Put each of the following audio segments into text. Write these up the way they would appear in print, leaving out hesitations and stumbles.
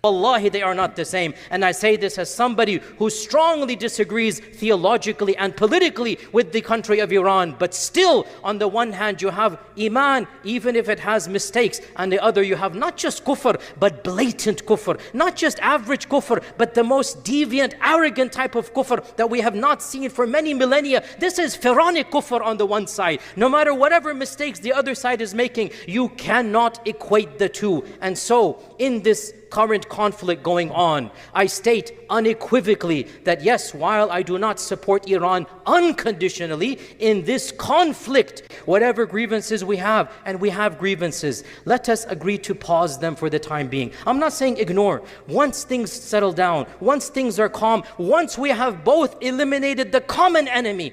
Wallahi, they are not the same. And I say this as somebody who strongly disagrees theologically and politically with the country of Iran. But still, on the one hand, you have Iman, even if it has mistakes. On the other, you have not just kufr, but blatant kufr. Not just average kufr, but the most deviant, arrogant type of kufr that we have not seen for many millennia. This is pharaonic kufr on the one side. No matter whatever mistakes the other side is making, you cannot equate the two. And so, in this current conflict going on, I state unequivocally that yes, while I do not support Iran unconditionally in this conflict, whatever grievances we have, and we have grievances, let us agree to pause them for the time being. I'm not saying ignore. Once things settle down, once things are calm, once we have both eliminated the common enemy.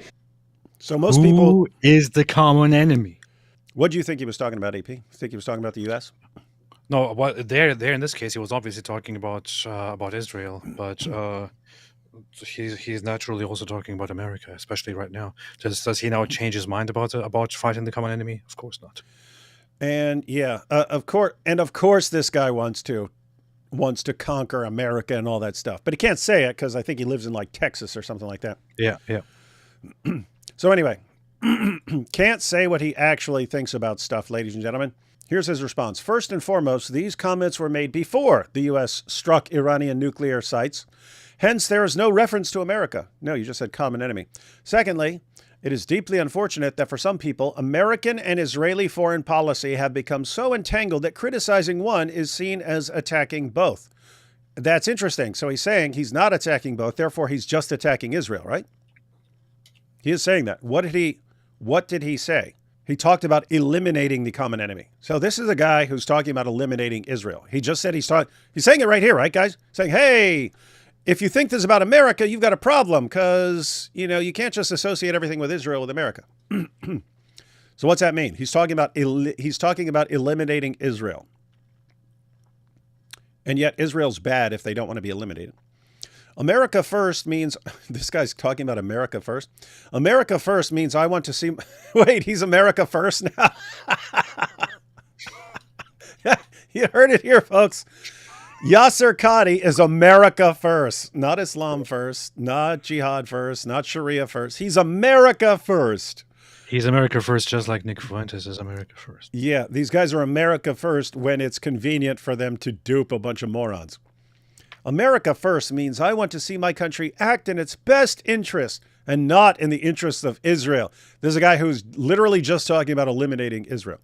So most people... Who is the common enemy? What do you think he was talking about, AP? Think he was talking about the U.S.? No, well, there in this case, he was obviously talking about Israel, but he's naturally also talking about America, especially right now. Does he now change his mind about fighting the common enemy? Of course not. And yeah, of course, this guy wants to conquer America and all that stuff, but he can't say it because I think he lives in like Texas or something like that. Yeah. So anyway, can't say what he actually thinks about stuff, ladies and gentlemen. Here's his response. First and foremost, these comments were made before the U.S. struck Iranian nuclear sites. Hence, there is no reference to America. No, you just said common enemy. Secondly, it is deeply unfortunate that for some people, American and Israeli foreign policy have become so entangled that criticizing one is seen as attacking both. That's interesting. So he's saying he's not attacking both, therefore he's just attacking Israel, right? He is saying that. What did he say? He talked about eliminating the common enemy. So this is a guy who's talking about eliminating Israel. He just said he's saying it right here, right, guys? Saying, hey, if you think this is about America, you've got a problem because, you can't just associate everything with Israel with America. So what's that mean? He's talking about eliminating Israel. And yet Israel's bad if they don't want to be eliminated. America first means, this guy's talking about America first. America first means I want to see, wait, he's America first now? You heard it here, folks. Yaser Qadhi is America first, not Islam first, not Jihad first, not Sharia first. He's America first. He's America first, just like Nick Fuentes is America first. Yeah, these guys are America first when it's convenient for them to dupe a bunch of morons. America first means I want to see my country act in its best interest and not in the interests of Israel. There's a guy who's literally just talking about eliminating Israel.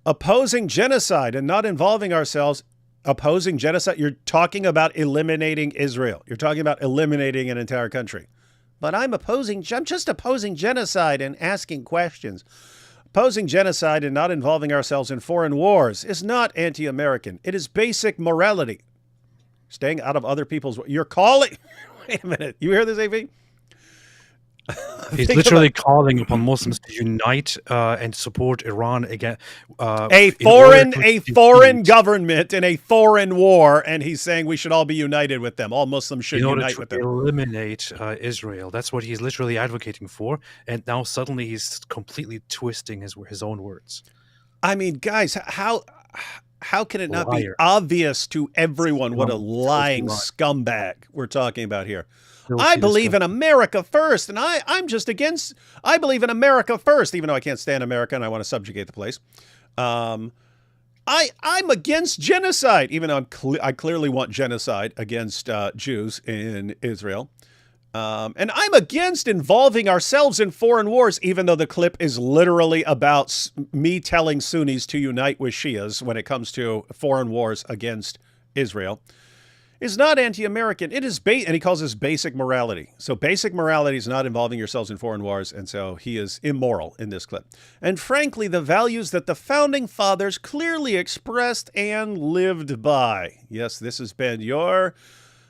Opposing genocide and not involving ourselves. Opposing genocide. You're talking about eliminating Israel. You're talking about eliminating an entire country. But I'm just opposing genocide and asking questions. Opposing genocide and not involving ourselves in foreign wars is not anti-American. It is basic morality. Staying out of other people's... You're calling... Wait a minute. You hear this, AP? He's literally calling upon Muslims to unite and support Iran against a foreign government in a foreign war, and he's saying we should all be united with them. All Muslims should unite with them. Eliminate Israel. That's what he's literally advocating for, and now suddenly he's completely twisting his own words. I mean, guys, how can it not be obvious to everyone what a lying scumbag we're talking about here? I believe in America first, and I'm just against... I believe in America first, even though I can't stand America and I want to subjugate the place. I'm against genocide, even though I clearly want genocide against Jews in Israel. And I'm against involving ourselves in foreign wars, even though the clip is literally about me telling Sunnis to unite with Shias when it comes to foreign wars against Israel. Is not anti-American. It is and he calls this basic morality. So basic morality is not involving yourselves in foreign wars, and so he is immoral in this clip. And frankly, the values that the founding fathers clearly expressed and lived by. Yes, this has been your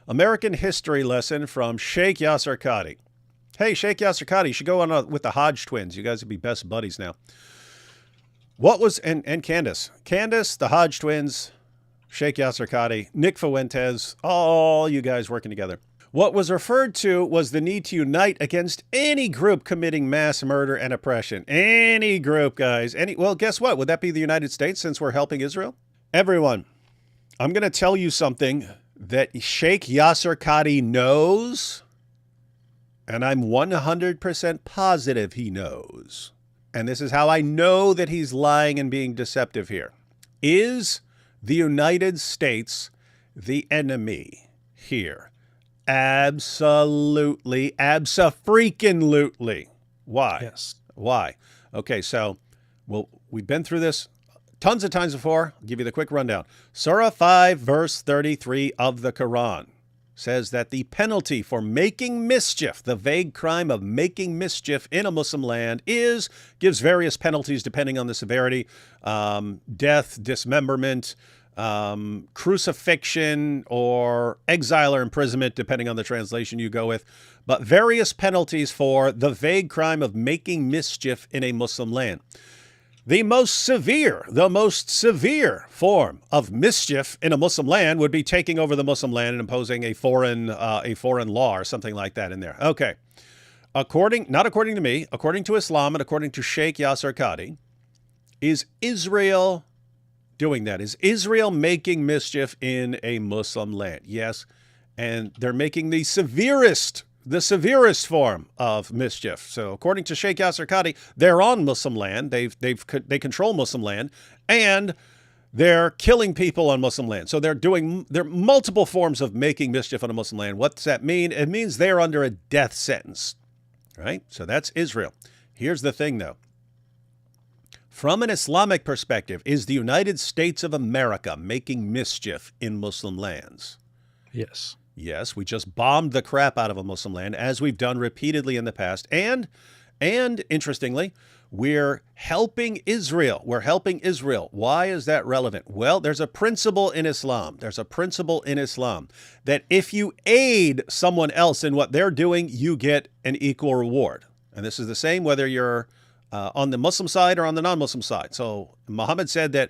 American history lesson from Sheikh Yaser Qadhi. Hey, Sheikh Yaser Qadhi, you should go on with the Hodge twins. You guys would be best buddies now. What was, and Candace, the Hodge twins, Sheikh Yaser Qadhi, Nick Fuentes, all you guys working together. What was referred to was the need to unite against any group committing mass murder and oppression. Any group, guys. Well, guess what? Would that be the United States since we're helping Israel? Everyone, I'm going to tell you something that Sheikh Yaser Qadhi knows, and I'm 100% positive he knows. And this is how I know that he's lying and being deceptive here. Is the United States the enemy here? Absolutely. Abso-freaking-lutely. Why? Yes. Why? Okay, so we've been through this tons of times before. I'll give you the quick rundown. Surah 5, verse 33 of the Quran says that the penalty for making mischief, the vague crime of making mischief in a Muslim land, gives various penalties depending on the severity, death, dismemberment, crucifixion, or exile or imprisonment, depending on the translation you go with, but various penalties for the vague crime of making mischief in a Muslim land. The most severe form of mischief in a Muslim land would be taking over the Muslim land and imposing a foreign law or something like that in there. Okay. Not according to me, according to Islam and according to Sheikh Yaser Qadhi, is Israel doing that? Is Israel making mischief in a Muslim land? Yes. And they're making the severest form of mischief. So according to Sheikh Yaser Qadhi, they're on Muslim land. They control Muslim land, and they're killing people on Muslim land. So there are multiple forms of making mischief on a Muslim land. What does that mean? It means they're under a death sentence, right? So that's Israel. Here's the thing, though. From an Islamic perspective, is the United States of America making mischief in Muslim lands? Yes. Yes, we just bombed the crap out of a Muslim land, as we've done repeatedly in the past. And interestingly, we're helping Israel. We're helping Israel. Why is that relevant? Well, there's a principle in Islam. That if you aid someone else in what they're doing, you get an equal reward. And this is the same whether you're on the Muslim side or on the non-Muslim side. So Muhammad said that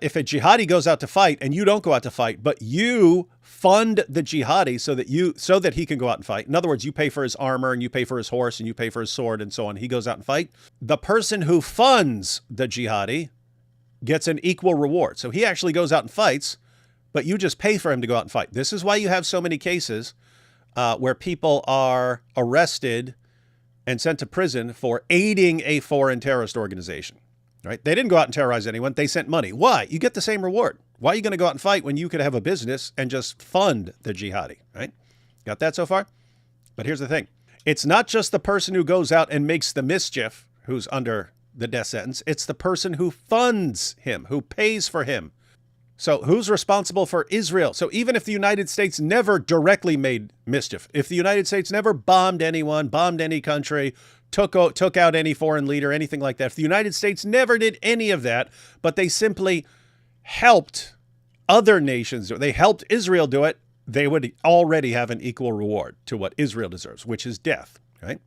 if a jihadi goes out to fight and you don't go out to fight, but you fund the jihadi so that he can go out and fight. In other words, you pay for his armor and you pay for his horse and you pay for his sword and so on. He goes out and fight. The person who funds the jihadi gets an equal reward. So he actually goes out and fights, but you just pay for him to go out and fight. This is why you have so many cases where people are arrested and sent to prison for aiding a foreign terrorist organization. Right? They didn't go out and terrorize anyone. They sent money. Why? You get the same reward. Why are you going to go out and fight when you could have a business and just fund the jihadi, right? Got that so far? But here's the thing. It's not just the person who goes out and makes the mischief who's under the death sentence. It's the person who funds him, who pays for him. So who's responsible for Israel? So even if the United States never directly made mischief, if the United States never bombed anyone, bombed any country, took out any foreign leader, anything like that. If the United States never did any of that, but they simply helped other nations do it, they helped Israel do it, they would already have an equal reward to what Israel deserves, which is death, right?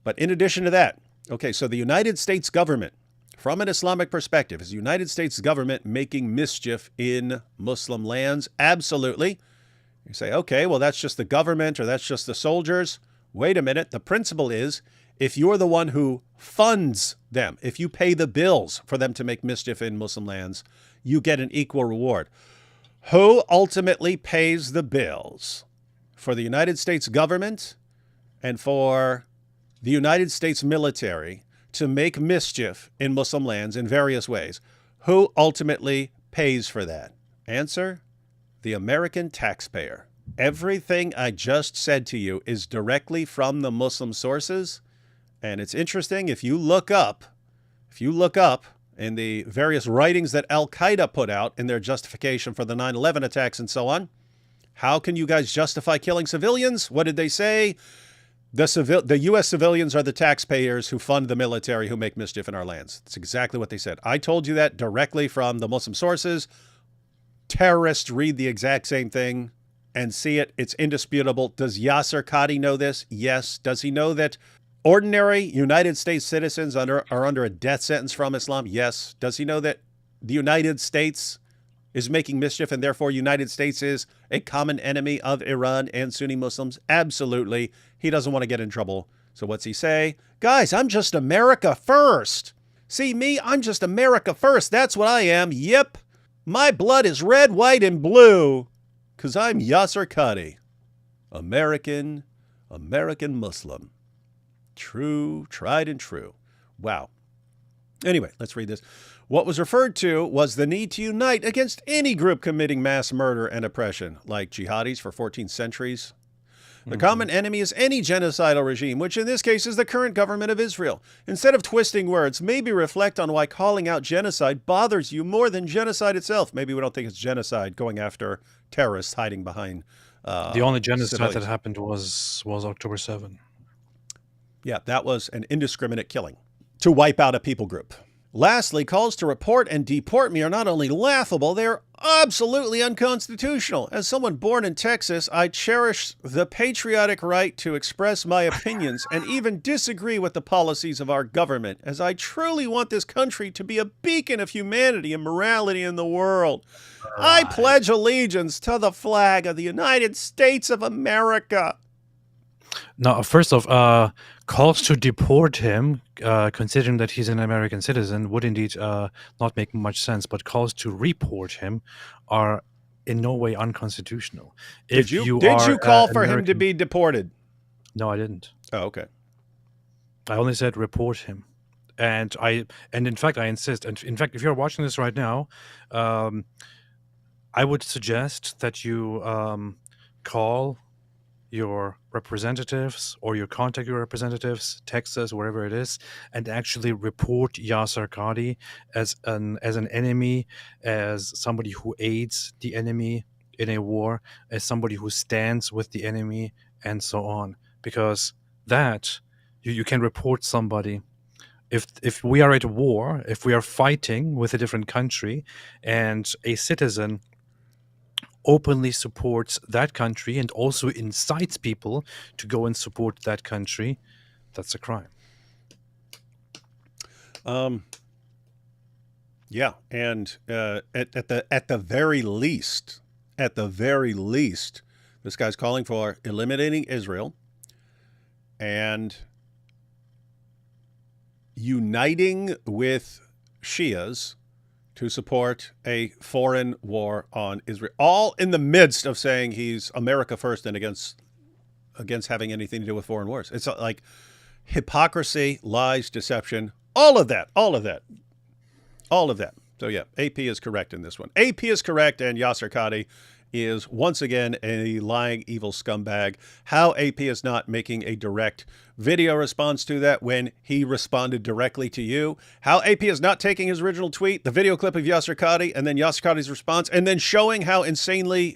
But in addition to that, okay, so the United States government, from an Islamic perspective, is the United States government making mischief in Muslim lands? Absolutely. You say, okay, well, that's just the government or that's just the soldiers. Wait a minute. The principle is, if you're the one who funds them, if you pay the bills for them to make mischief in Muslim lands, you get an equal reward. Who ultimately pays the bills for the United States government and for the United States military to make mischief in Muslim lands in various ways? Who ultimately pays for that? Answer: the American taxpayer. Everything I just said to you is directly from the Muslim sources. And it's interesting, if you look up in the various writings that Al-Qaeda put out in their justification for the 9/11 attacks and so on, how can you guys justify killing civilians? What did they say? The U.S. civilians are the taxpayers who fund the military who make mischief in our lands. That's exactly what they said. I told you that directly from the Muslim sources. Terrorists read the exact same thing and see it. It's indisputable. Does Yaser Qadhi know this? Yes. Does he know that ordinary United States citizens are under a death sentence from Islam? Yes. Does he know that the United States is making mischief and therefore United States is a common enemy of Iran and Sunni Muslims? Absolutely. He doesn't want to get in trouble. So what's he say? Guys, I'm just America first. See me? I'm just America first. That's what I am. Yep. My blood is red, white, and blue because I'm Yaser Qadhi. American Muslim. True, tried and true. Wow. Anyway, let's read this. What was referred to was the need to unite against any group committing mass murder and oppression, like jihadis for 14 centuries. The common enemy is any genocidal regime, which in this case is the current government of Israel. Instead of twisting words, maybe reflect on why calling out genocide bothers you more than genocide itself. Maybe we don't think it's genocide going after terrorists hiding behind the only genocide civilians. that happened was October 7. Yeah, that was an indiscriminate killing to wipe out a people group. Lastly, calls to report and deport me are not only laughable, they are absolutely unconstitutional. As someone born in Texas, I cherish the patriotic right to express my opinions and even disagree with the policies of our government, as I truly want this country to be a beacon of humanity and morality in the world. I pledge allegiance to the flag of the United States of America. Now, first off, calls to deport him, considering that he's an American citizen, would indeed not make much sense. But calls to report him are in no way unconstitutional. Did you call for him to be deported? No, I didn't. Oh, okay. I only said report him, and in fact I insist. And in fact, if you're watching this right now, I would suggest that you call your representatives, or you contact your representatives, text us, wherever it is, and actually report Yaser Qadhi as an enemy, as somebody who aids the enemy in a war, as somebody who stands with the enemy, and so on. Because that you can report somebody. If we are at war, if we are fighting with a different country, and a citizen openly supports that country and also incites people to go and support that country, that's a crime. Yeah, and at the very least, this guy's calling for eliminating Israel and uniting with Shias to support a foreign war on Israel, all in the midst of saying he's America first and against having anything to do with foreign wars. It's like hypocrisy, lies, deception, all of that. So yeah, AP is correct in this one. AP is correct, and Yaser Qadhi is once again a lying, evil scumbag. How AP is not making a direct video response to that when he responded directly to you. How AP is not taking his original tweet, the video clip of Yaser Qadhi, and then Yaser Qadhi's response, and then showing how insanely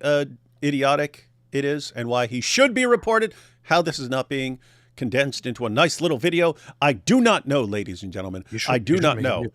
idiotic it is and why he should be reported. How this is not being condensed into a nice little video. I do not know, ladies and gentlemen. I do not know.